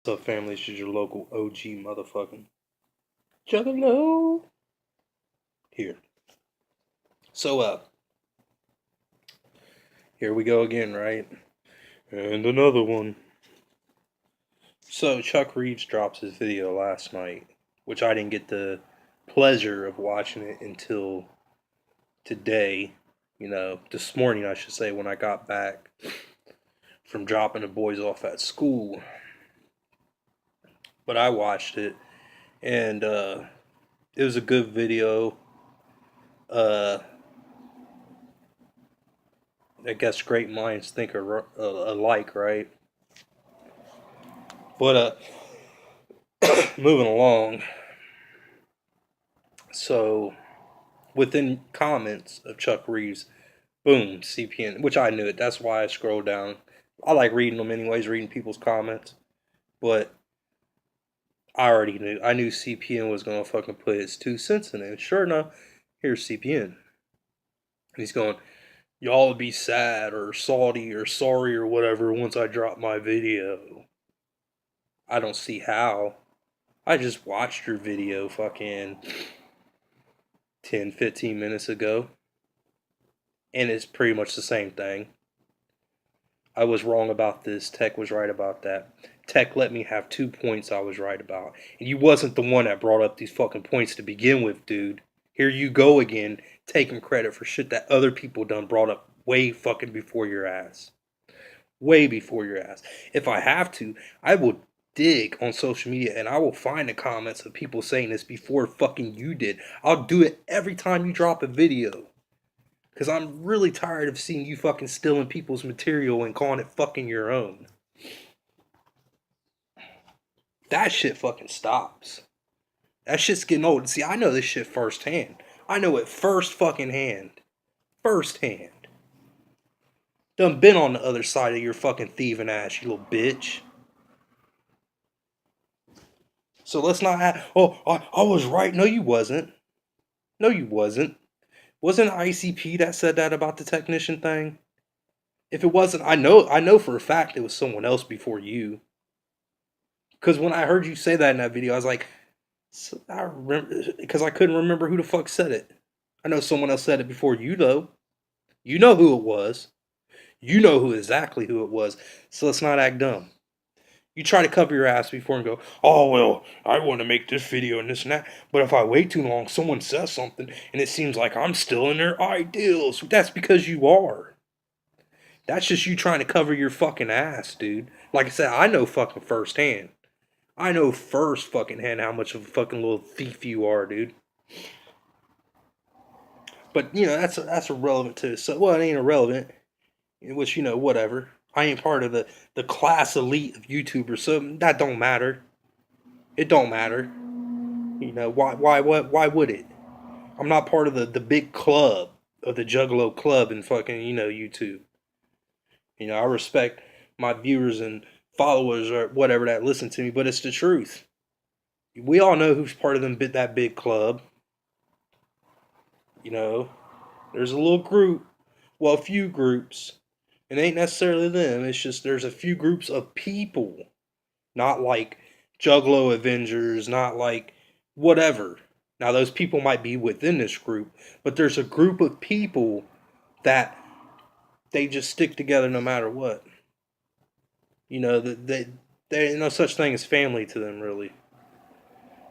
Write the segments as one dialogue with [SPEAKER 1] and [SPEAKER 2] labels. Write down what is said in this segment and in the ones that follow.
[SPEAKER 1] What's up, family? This is your local OG motherfucking Juggalo here. So, here we go again, right? And another one. So, Chuck Reeves drops his video last night, which I didn't get the pleasure of watching it until today. This morning, I should say, when I got back from dropping the boys off at school. But I watched it, and it was a good video. Uh, I guess great minds think alike, right? But moving along. So within comments of Chuck Reeves, boom, CPN, which I knew it. That's why I scrolled down. I like reading them anyways, reading people's comments. But I already knew. I knew CPN was gonna fucking put his 2 cents in it. And sure enough, here's CPN. And he's going, y'all would be sad or salty or sorry or whatever once I drop my video. I don't see how. I just watched your video fucking 10, 15 minutes ago. And it's pretty much the same thing. I was wrong about this. Tech was right about that. Tech let me have 2 points I was right about. And you wasn't the one that brought up these fucking points to begin with, dude. Here you go again, taking credit for shit that other people done brought up way fucking before your ass. Way before your ass. If I have to, I will dig on social media and I will find the comments of people saying this before fucking you did. I'll do it every time you drop a video. Because I'm really tired of seeing you fucking stealing people's material and calling it fucking your own. That shit fucking stops. That shit's getting old. See, I know this shit firsthand. I know it first fucking hand. Firsthand. Done been on the other side of your fucking thieving ass, you little bitch. So let's not have, oh, I was right. No, you wasn't. No, you wasn't. Wasn't ICP that said that about the technician thing? If it wasn't, I know for a fact it was someone else before you. Because when I heard you say that in that video, I was like, so I remember, because I couldn't remember who the fuck said it. I know someone else said it before you, though. You know who it was. You know who exactly who it was. So let's not act dumb. You try to cover your ass before and go, oh, well, I want to make this video and this and that. But if I wait too long, someone says something and it seems like I'm still in their ideals. That's because you are. That's just you trying to cover your fucking ass, dude. Like I said, I know fucking firsthand. I know first fucking hand how much of a fucking little thief you are, dude. But that's irrelevant to so well, it ain't irrelevant. Which whatever. I ain't part of the class elite of YouTubers, so that don't matter. It don't matter. Why would it? I'm not part of the big club of the Juggalo club in fucking YouTube. I respect my viewers and followers or whatever that listen to me, but it's the truth. We all know who's part of that big club. There's a little group, well, a few groups. It ain't necessarily them. It's just there's a few groups of people, not like Juggalo Avengers, not like whatever. Now those people might be within this group, but there's a group of people that they just stick together no matter what. That there's no such thing as family to them, really.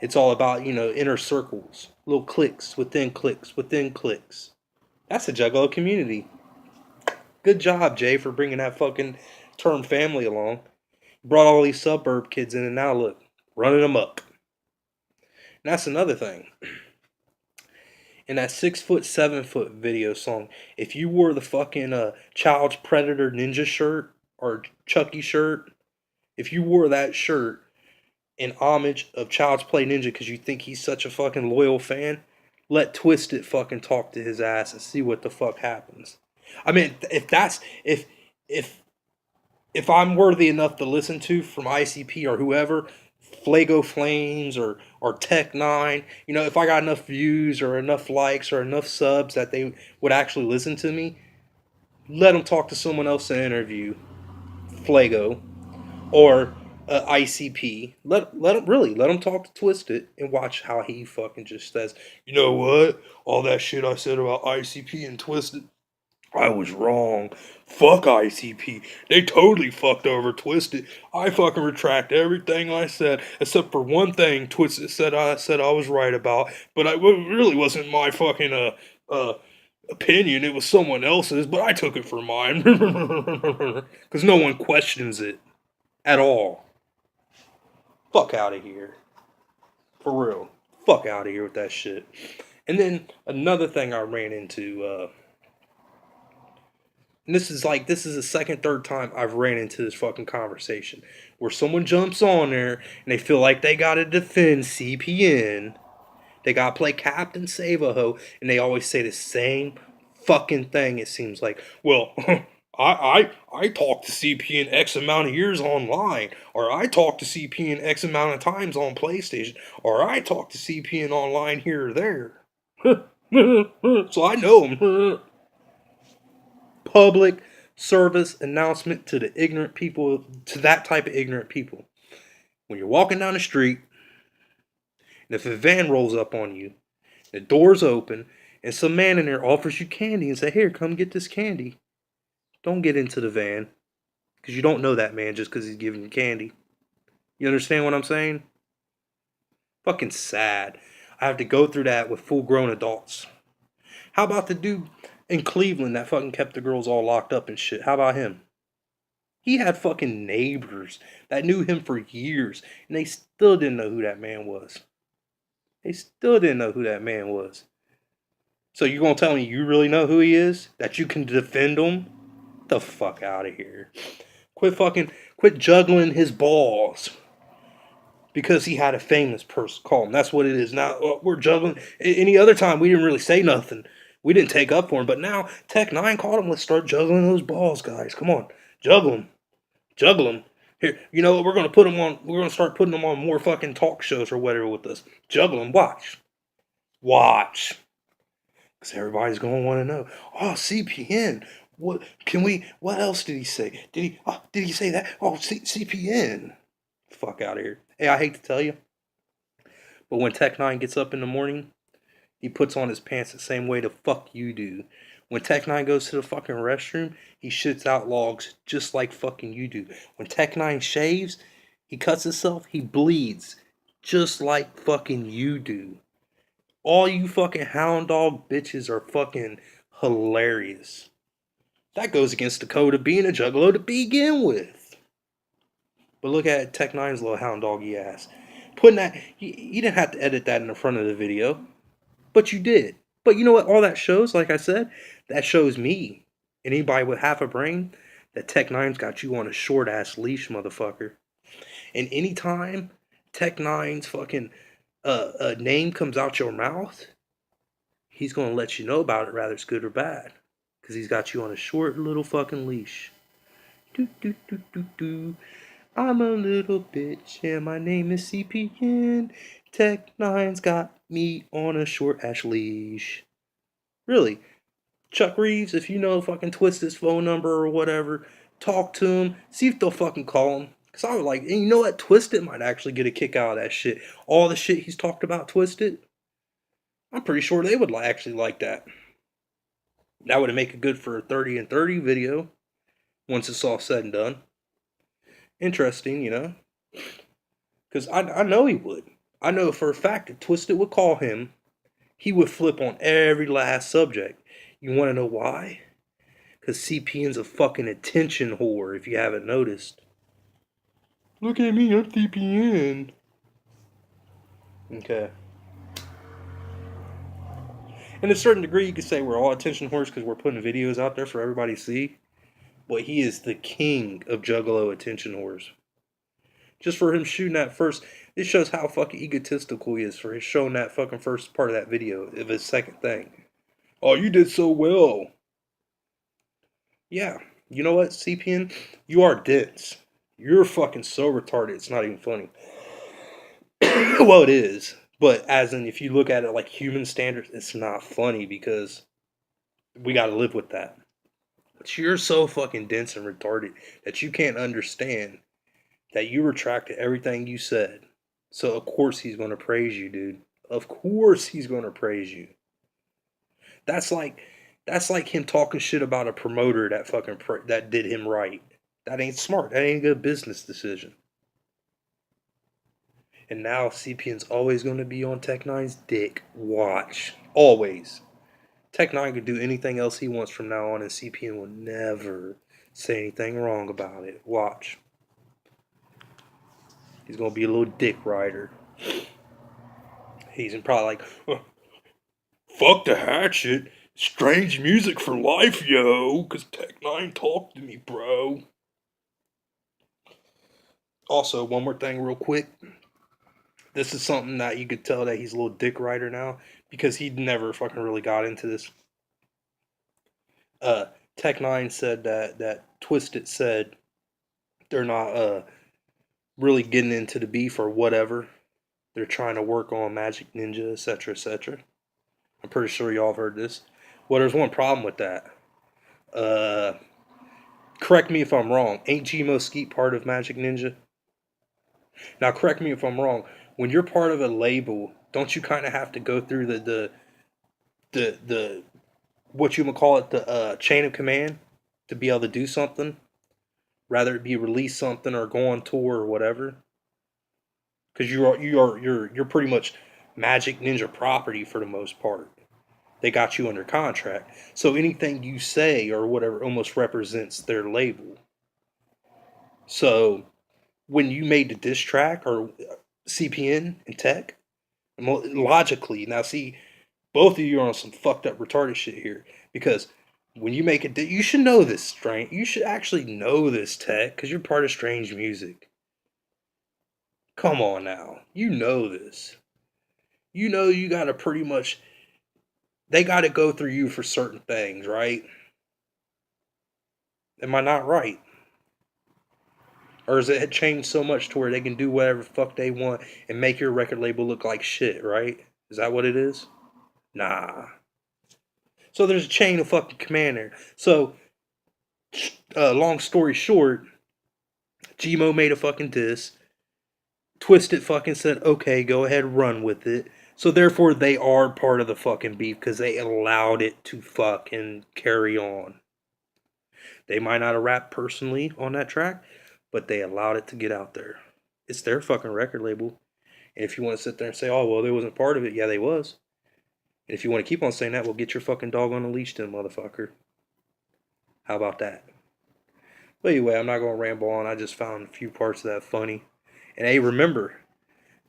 [SPEAKER 1] It's all about, inner circles, little cliques within cliques within cliques. That's a Juggalo community. Good job, Jay, for bringing that fucking term family along. Brought all these suburb kids in, and now look, running them up. And that's another thing. In that 6 foot, 7 foot video song, if you wore the fucking Child's Predator Ninja shirt or Chucky shirt, if you wore that shirt in homage of Child's Play Ninja because you think he's such a fucking loyal fan, let Twisted fucking talk to his ass and see what the fuck happens. I mean, if I'm worthy enough to listen to from ICP or whoever, Flago Flames or Tech Nine, if I got enough views or enough likes or enough subs that they would actually listen to me, let them talk to someone else in an interview, Flago, or ICP. Let him talk to Twisted and watch how he fucking just says, you know what? All that shit I said about ICP and Twisted, I was wrong. Fuck ICP. They totally fucked over Twisted. I fucking retract everything I said, except for one thing Twisted said I was right about, but it really wasn't my fucking uh opinion. It was someone else's, but I took it for mine. Because no one questions it at all. Fuck out of here. For real. Fuck out of here with that shit. And then another thing I ran into, and this is the second, third time I've ran into this fucking conversation where someone jumps on there and they feel like they gotta defend CPN. They gotta play Captain Save a Ho, and they always say the same fucking thing. It seems like, well, I talked to CPN X amount of years online, or I talked to CPN X amount of times on PlayStation, or I talked to CPN online here or there. So I know him. Public service announcement to the ignorant people, to that type of ignorant people. When you're walking down the street, and if a van rolls up on you, the door's open, and some man in there offers you candy and say, here, come get this candy. Don't get into the van, because you don't know that man just because he's giving you candy. You understand what I'm saying? Fucking sad. I have to go through that with full grown adults. How about the dude in Cleveland that fucking kept the girls all locked up and shit? How about him? He had fucking neighbors that knew him for years, and they still didn't know who that man was. They still didn't know who that man was. So you gonna tell me you really know who he is? That you can defend him? Get the fuck out of here. Quit juggling his balls. Because he had a famous person call him. That's what it is. Now, we're juggling. Any other time, we didn't really say nothing. We didn't take up for him. But now, Tech 9 called him. Let's start juggling those balls, guys. Come on. Juggle them. Juggle them. Here, you know what? We're going to put them on. We're going to start putting them on more fucking talk shows or whatever with us. Juggle them. Watch. Watch. Because everybody's going to want to know. Oh, CPN. What can we? What else did he say? Did he say that? Oh, CPN. Fuck out of here. Hey, I hate to tell you, but when Tech 9 gets up in the morning, he puts on his pants the same way the fuck you do. When Tech 9 goes to the fucking restroom, he shits out logs just like fucking you do. When Tech 9 shaves, he cuts himself, he bleeds just like fucking you do. All you fucking hound dog bitches are fucking hilarious. That goes against the code of being a juggalo to begin with. But look at Tech 9's little hound doggy ass. Putting that, you didn't have to edit that in the front of the video, but you did. But you know what? All that shows, like I said, that shows me, anybody with half a brain, that Tech 9's got you on a short ass leash, motherfucker. And anytime Tech 9's fucking name comes out your mouth, he's gonna let you know about it, whether it's good or bad, because he's got you on a short little fucking leash. Do do do do do. I'm a little bitch and my name is CPN. Tech 9's got me on a short ash leash. Really, Chuck Reeves, if you know fucking Twisted's phone number or whatever, talk to him, see if they'll fucking call him. Because I was like, and you know what? Twisted might actually get a kick out of that shit. All the shit he's talked about Twisted, I'm pretty sure they would actually like that. That would make it good for a 30 and 30 video once it's all said and done. Interesting, you know? Because I know he would. I know for a fact that Twisted would call him. He would flip on every last subject. You want to know why? Because CPN's a fucking attention whore, if you haven't noticed. Look at me, I'm CPN. Okay. In a certain degree, you could say we're all attention whores because we're putting videos out there for everybody to see. But he is the king of juggalo attention whores. Just for him shooting that first, it shows how fucking egotistical he is for his showing that fucking first part of that video of his second thing. Oh, you did so well. Yeah, you know what, CPN? You are dense. You're fucking so retarded, it's not even funny. Well, it is. But as in, if you look at it like human standards, it's not funny because we gotta live with that. But you're so fucking dense and retarded that you can't understand that you retracted everything you said. So of course he's going to praise you, dude. Of course he's going to praise you. That's like that's like him talking shit about a promoter that that did him right. That ain't smart. That ain't a good business decision. And now CPN's always going to be on Tech Nine's dick. Watch. Always. Tech Nine can do anything else he wants from now on, and CPN will never say anything wrong about it. Watch. He's going to be a little dick rider. He's probably like, fuck the hatchet. Strange music for life, yo. Because Tech Nine talked to me, bro. Also, one more thing, real quick. This is something that you could tell that he's a little dick rider now because he never fucking really got into this. Uh, Tech Nine said that Twisted said they're not really getting into the beef or whatever. They're trying to work on Magic Ninja, etc., etc. I'm pretty sure y'all have heard this. Well, there's one problem with that. Uh, Correct me if I'm wrong. Ain't Gmo Skeet part of Magic Ninja? Now, correct me if I'm wrong. When you're part of a label, don't you kind of have to go through the what you would call it, the chain of command to be able to do something, rather it be release something or go on tour or whatever? Because you're pretty much Magic Ninja property for the most part. They got you under contract, so anything you say or whatever almost represents their label. So when you made the diss track or CPN and Tech, logically now see both of you are on some fucked up retarded shit here because when you make it, you should know this, Strange. You should actually know this, Tech, because you're part of Strange Music. Come on now, you know this. You know you gotta pretty much. They gotta go through you for certain things, right? Am I not right? Or has it changed so much to where they can do whatever the fuck they want and make your record label look like shit, right? Is that what it is? Nah. So there's a chain of fucking command there. So, long story short, Gmo made a fucking diss. Twisted fucking said, okay, go ahead, run with it. So therefore, they are part of the fucking beef because they allowed it to fucking carry on. They might not have rapped personally on that track, but they allowed it to get out there. It's their fucking record label. And if you want to sit there and say, oh, well, they wasn't part of it, yeah, they was. And if you want to keep on saying that, well, get your fucking dog on a leash then, motherfucker. How about that? But anyway, I'm not going to ramble on. I just found a few parts of that funny. And hey, remember,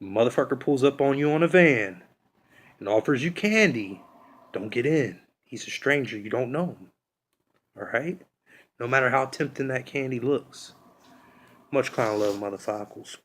[SPEAKER 1] motherfucker pulls up on you on a van and offers you candy. Don't get in. He's a stranger. You don't know him. Alright? No matter how tempting that candy looks. Much kind of love, motherfuckers.